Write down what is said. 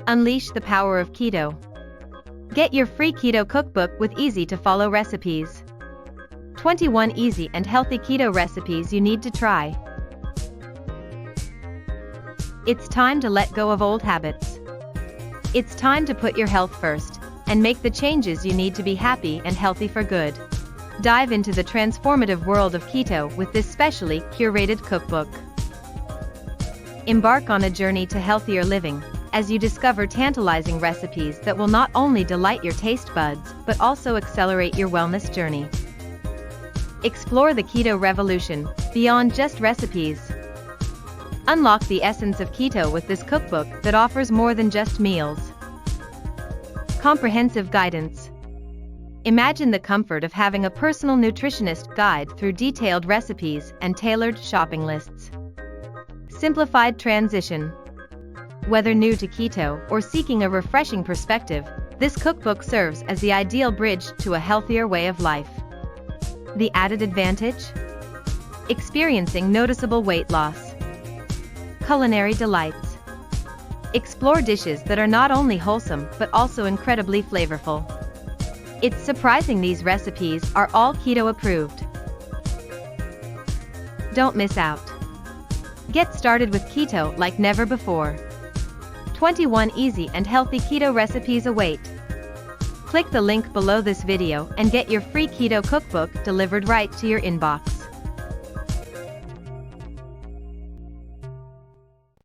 Unleash the power of keto. Get your free keto cookbook with easy-to-follow recipes. 21 easy and healthy keto recipes you need to try. It's time to let go of old habits. It's time to put your health first and make the changes you need to be happy and healthy for good. Dive into the transformative world of keto with this specially curated cookbook. Embark on a journey to healthier living as you discover tantalizing recipes that will not only delight your taste buds but also accelerate your wellness journey. Explore the keto revolution beyond just recipes. Unlock the essence of keto with this cookbook that offers more than just meals. Comprehensive guidance. Imagine the comfort of having a personal nutritionist guide through detailed recipes and tailored shopping lists. Simplified Transition. Whether new to keto or seeking a refreshing perspective, this cookbook serves as the ideal bridge to a healthier way of life. The added advantage? Experiencing noticeable weight loss. Culinary delights. Explore dishes that are not only wholesome but also incredibly flavorful. It's surprising these recipes are all keto approved. Don't miss out. Get started with keto like never before. 21 easy and healthy keto recipes await. Click the link below this video and get your free keto cookbook delivered right to your inbox.